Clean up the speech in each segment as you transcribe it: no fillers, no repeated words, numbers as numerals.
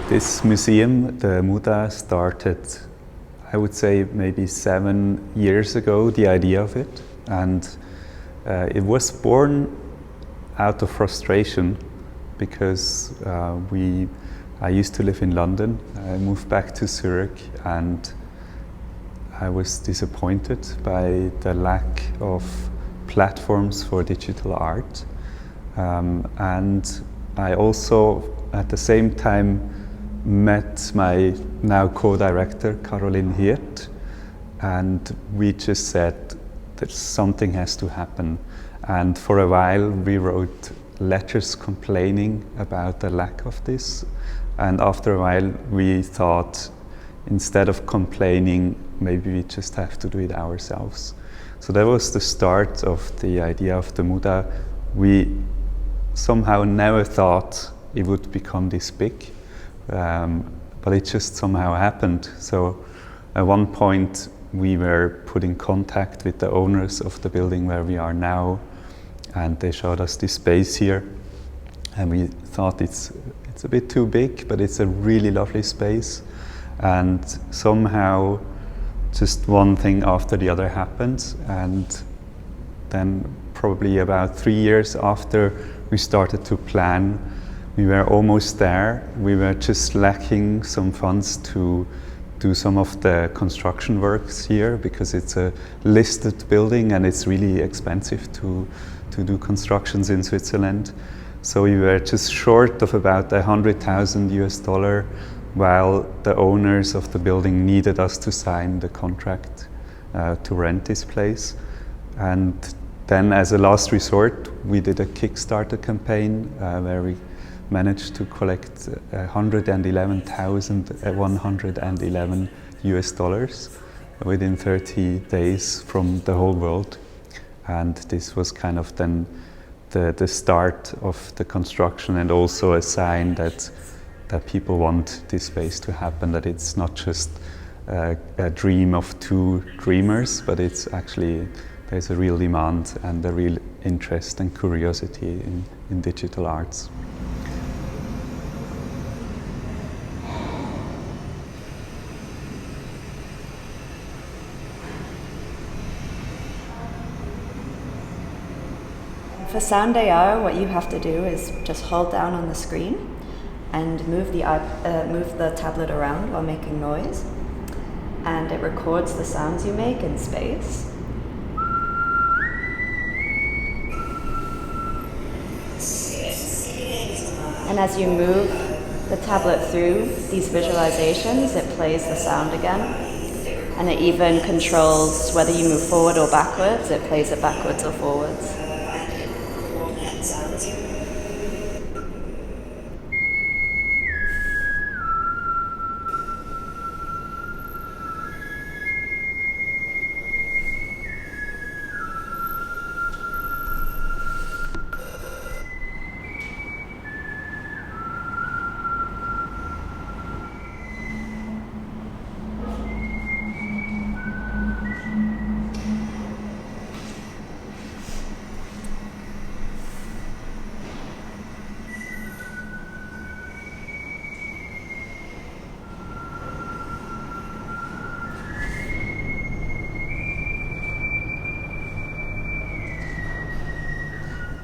This museum, the MuDA, started, I would say, maybe 7 years ago, the idea of it. And it was born out of frustration because I used to live in London. I moved back to Zürich and I was disappointed by the lack of platforms for digital art. And I also, at the same time, met my now co-director, Hirt, and we just said that something has to happen. And for a while we wrote letters complaining about the lack of this. And after a while we thought, instead of complaining, maybe we just have to do it ourselves. So that was the start of the idea of the MuDA. We somehow never thought it would become this big, but it just somehow happened. So at one point we were put in contact with the owners of the building where we are now, and they showed us this space here, and we thought it's a bit too big, but it's a really lovely space. And somehow just one thing after the other happened, and then probably about 3 years after we started to plan, we were almost there. We were just lacking some funds to do some of the construction works here, because it's a listed building and it's really expensive to do constructions in Switzerland. So we were just short of about $100,000, while the owners of the building needed us to sign the contract to rent this place. And then, as a last resort, we did a Kickstarter campaign where we managed to collect $111,111 within 30 days from the whole world. And this was kind of then the start of the construction, and also a sign that people want this space to happen, that it's not just a dream of two dreamers, but it's actually, there's a real demand and a real interest and curiosity in digital arts. For sound AR, what you have to do is just hold down on the screen and move the tablet around while making noise, and it records the sounds you make in space. And as you move the tablet through these visualizations, it plays the sound again, and it even controls whether you move forward or backwards. It plays it backwards or forwards.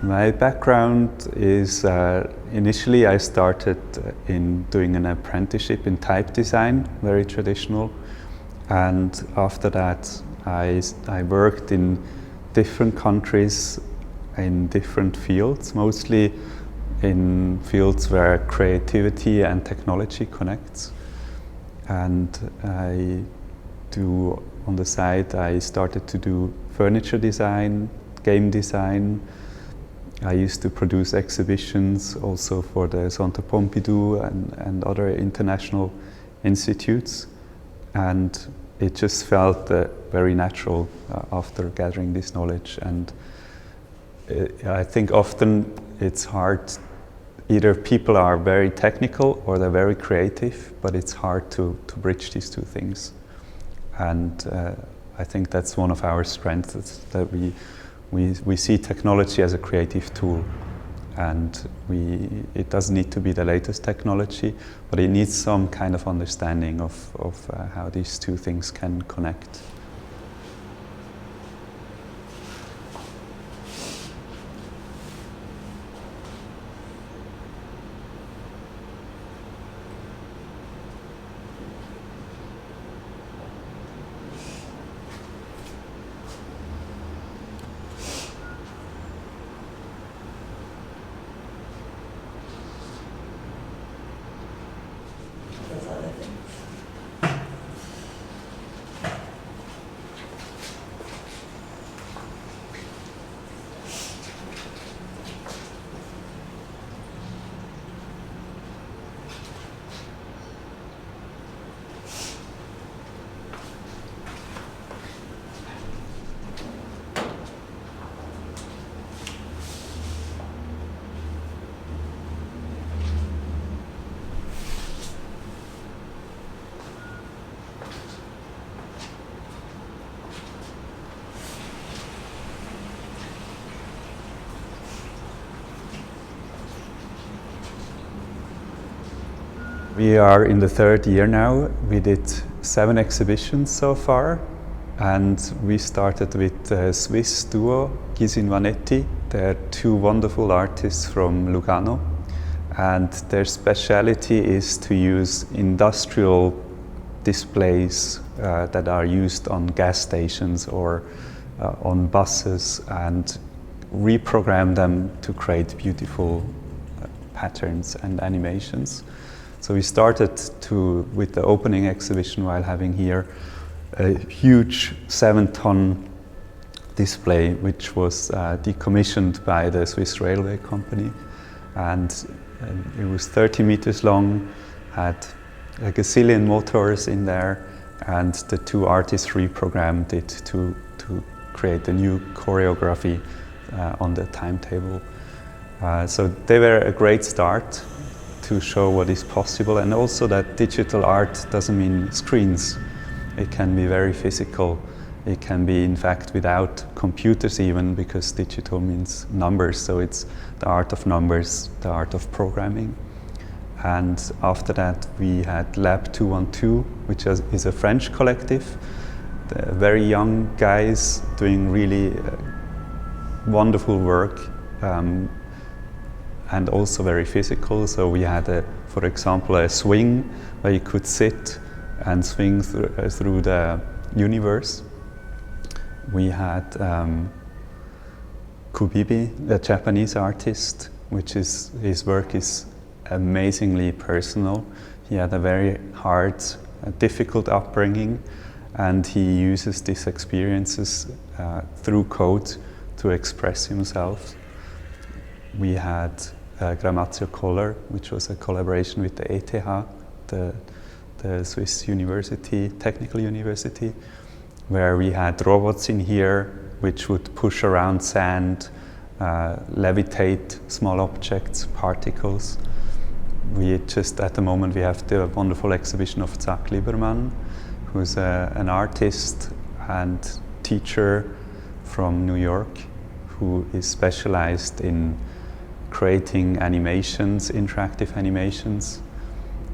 My background is, initially I started in doing an apprenticeship in type design, very traditional, and after that I worked in different countries in different fields, mostly in fields where creativity and technology connects. And on the side I started to do furniture design, game design. I used to produce exhibitions also for the Centre Pompidou and other international institutes, and it just felt very natural after gathering this knowledge. And I think often it's hard, either people are very technical or they're very creative, but it's hard to bridge these two things. And I think that's one of our strengths, that we see technology as a creative tool, And it doesn't need to be the latest technology, but it needs some kind of understanding of how these two things can connect. We are in the third year now. We did 7 exhibitions so far, and we started with a Swiss duo, Gisin Vanetti. They're 2 wonderful artists from Lugano, and their speciality is to use industrial displays that are used on gas stations or on buses, and reprogram them to create beautiful patterns and animations. So we started with the opening exhibition while having here a huge 7-ton display, which was decommissioned by the Swiss railway company, and it was 30 meters long, had a gazillion motors in there, and the 2 artists reprogrammed it to create a new choreography on the timetable. So they were a great start to show what is possible, and also that digital art doesn't mean screens. It can be very physical. It can be, in fact, without computers even, because digital means numbers, so it's the art of numbers, the art of programming. And after that we had Lab 212, which is a French collective. They're very young guys doing really wonderful work, and also very physical. So we had, for example, a swing where you could sit and swing through the universe. We had Kubibi, a Japanese artist, his work is amazingly personal. He had a very hard, difficult upbringing, and he uses these experiences through code to express himself. We had Grammatio Color, which was a collaboration with the ETH, the Swiss university, technical university, where we had robots in here which would push around sand, levitate small objects, particles. At the moment we have the wonderful exhibition of Zach Lieberman, who's an artist and teacher from New York, who is specialized in creating animations, interactive animations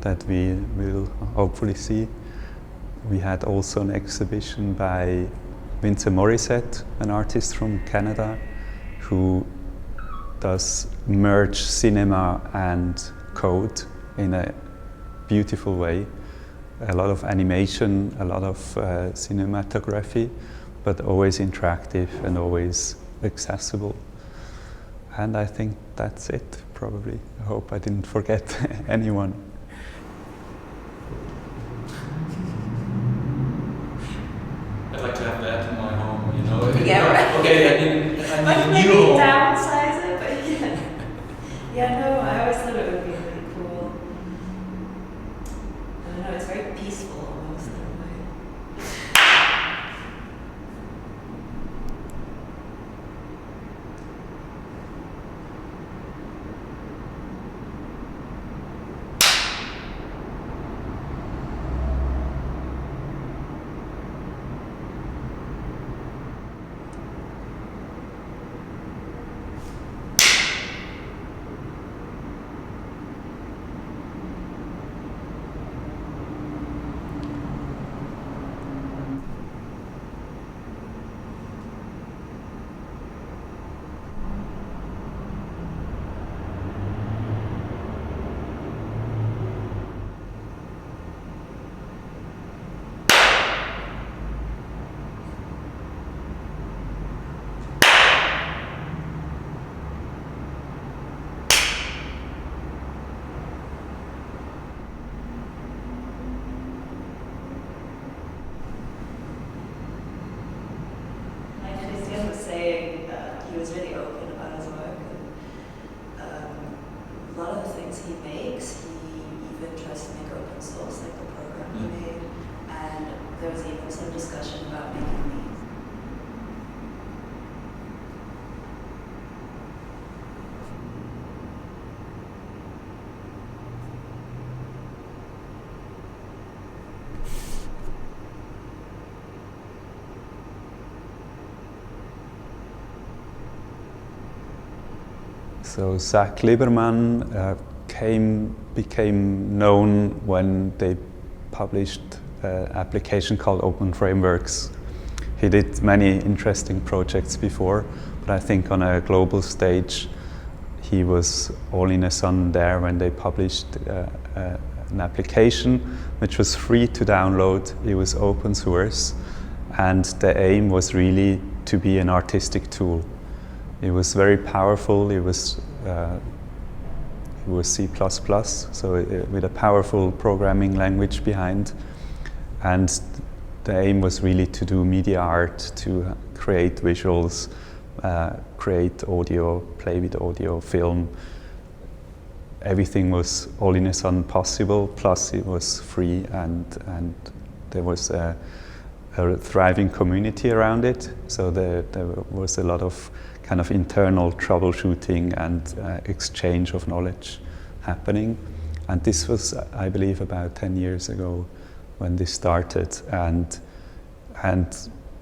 that we will hopefully see. We had also an exhibition by Vincent Morissette, an artist from Canada, who does merge cinema and code in a beautiful way. A lot of animation, a lot of cinematography, but always interactive and always accessible. And I think that's it, probably. I hope I didn't forget anyone. I'd like to have that in my home, you know? Yeah, right. Okay, I need a maybe new home. downsize it, but yeah. Yeah, no, I always thought it would be really cool. I don't know, it's very peaceful almost in a way. also discussion about making these. So Zach Lieberman became known when they published an application called Open Frameworks. He did many interesting projects before, but I think on a global stage he was all in a sun there when they published an application which was free to download. It was open source, and the aim was really to be an artistic tool. It was very powerful. It was C++, so with a powerful programming language behind. And the aim was really to do media art, to create visuals, create audio, play with audio, film. Everything was all in a sudden possible, plus it was free, and there was a thriving community around it. So there was a lot of kind of internal troubleshooting and exchange of knowledge happening. And this was, I believe, about 10 years ago when this started, and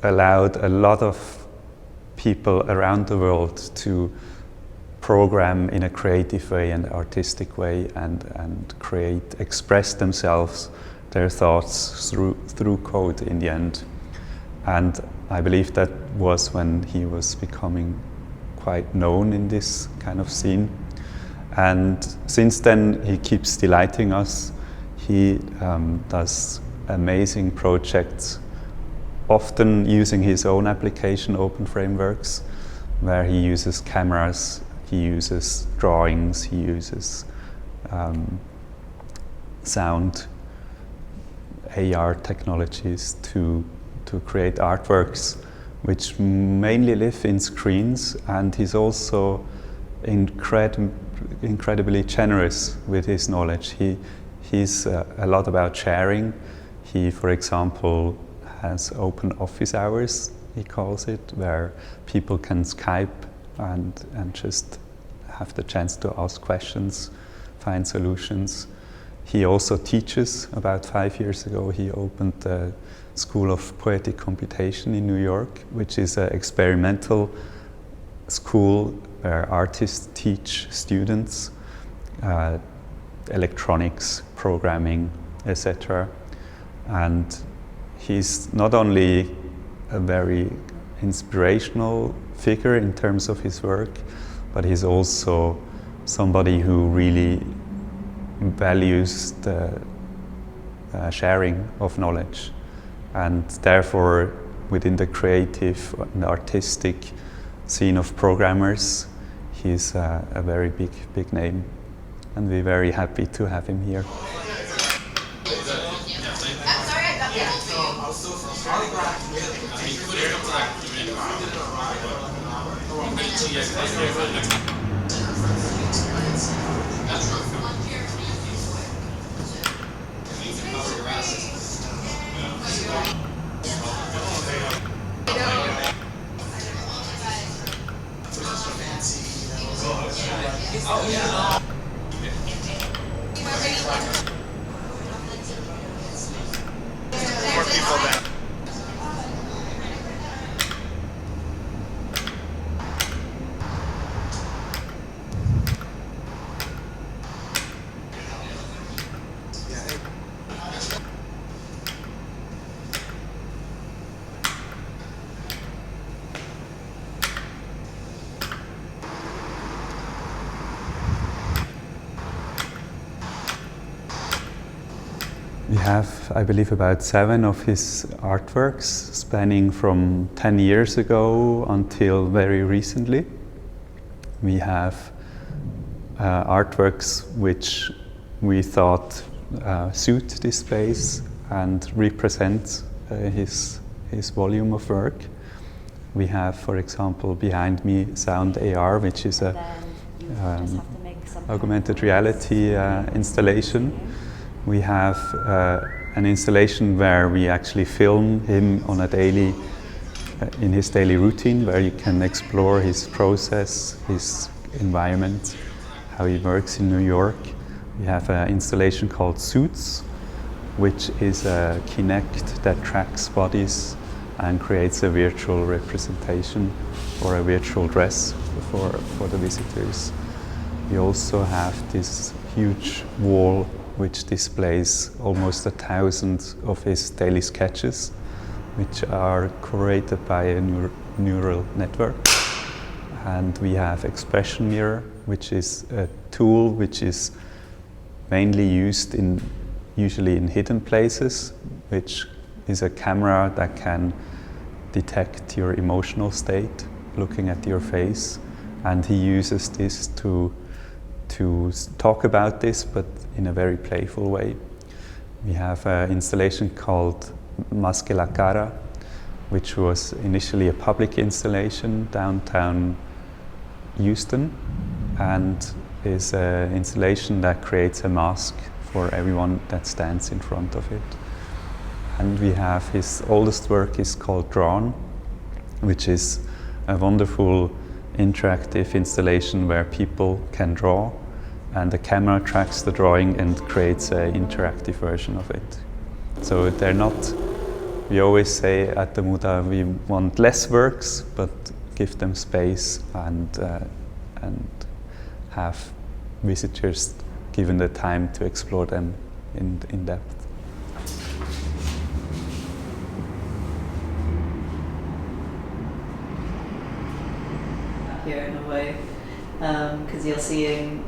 allowed a lot of people around the world to program in a creative way and artistic way, and express themselves, their thoughts through code in the end. And I believe that was when he was becoming quite known in this kind of scene. And since then he keeps delighting us. He does amazing projects, often using his own application, Open Frameworks, where he uses cameras, he uses drawings, he uses sound, AR technologies to create artworks which mainly live in screens. And he's also incredibly generous with his knowledge. He's a lot about sharing. He, for example, has open office hours, he calls it, where people can Skype and just have the chance to ask questions, find solutions. He also teaches. About 5 years ago, he opened the School of Poetic Computation in New York, which is an experimental school where artists teach students electronics, programming, etc. And he's not only a very inspirational figure in terms of his work, but he's also somebody who really values the sharing of knowledge. And therefore, within the creative and artistic scene of programmers, he's a very big name. And we're very happy to have him here. We have, I believe, about 7 of his artworks, spanning from 10 years ago until very recently. We have artworks which we thought suit this space and represent his volume of work. We have, for example, behind me, Sound AR, which is a augmented reality installation. We have an installation where we actually film him on a daily, in his daily routine, where you can explore his process, his environment, how he works in New York. We have an installation called Suits, which is a Kinect that tracks bodies and creates a virtual representation or a virtual dress for the visitors. We also have this huge wall which displays almost 1,000 of his daily sketches, which are curated by a neural network. And we have Expression Mirror, which is a tool which is mainly used usually in hidden places, which is a camera that can detect your emotional state, looking at your face. And he uses this to talk about this, but in a very playful way. We have an installation called Más la Cara, which was initially a public installation downtown Houston, and is an installation that creates a mask for everyone that stands in front of it. And we have his oldest work is called Drawn, which is a wonderful interactive installation where people can draw, and the camera tracks the drawing and creates an interactive version of it. So they're not, we always say at the MuDA we want less works, but give them space and have visitors given the time to explore them in depth. Here in a way, because you're seeing,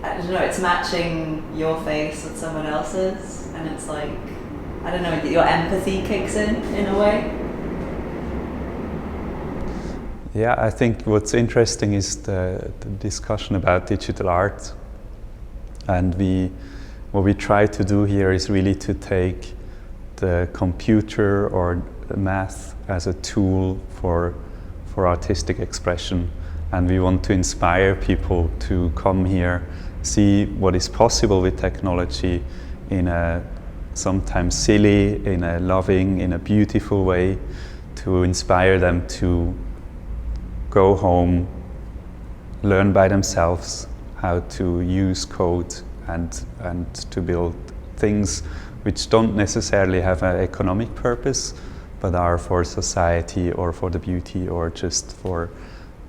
I don't know, it's matching your face with someone else's, and it's like, I don't know, your empathy kicks in a way. Yeah, I think what's interesting is the discussion about digital art. And what we try to do here is really to take the computer or the math as a tool for artistic expression. And we want to inspire people to come here, see what is possible with technology in a sometimes silly, in a loving, in a beautiful way, to inspire them to go home, learn by themselves how to use code and to build things which don't necessarily have an economic purpose, but are for society or for the beauty or just for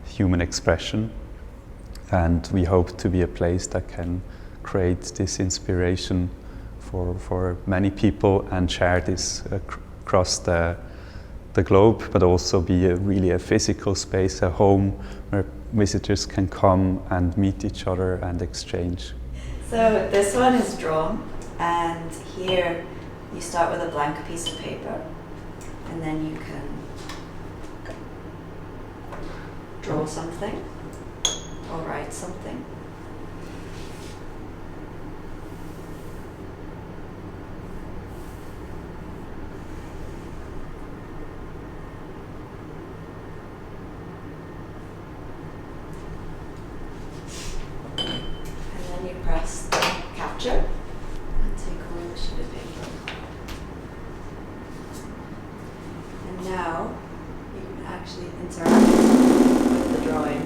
human expression. And we hope to be a place that can create this inspiration for many people and share this across the globe, but also be really a physical space, a home where visitors can come and meet each other and exchange. So this one is drawn, and here you start with a blank piece of paper, and then you can draw something or write something. And then you press capture and take away the sheet of paper. And now you can actually interact with the drawing.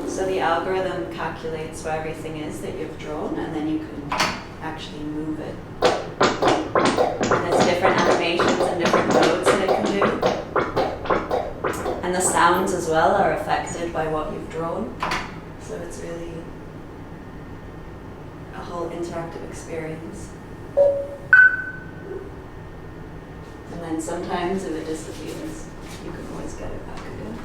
So the algorithm calculates where everything is that you've drawn, and then you can actually move it. And there's different animations and different modes that it can do. And the sounds as well are affected by what you've drawn. So it's really a whole interactive experience. And then sometimes if it disappears, you can always get it back again.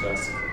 classical.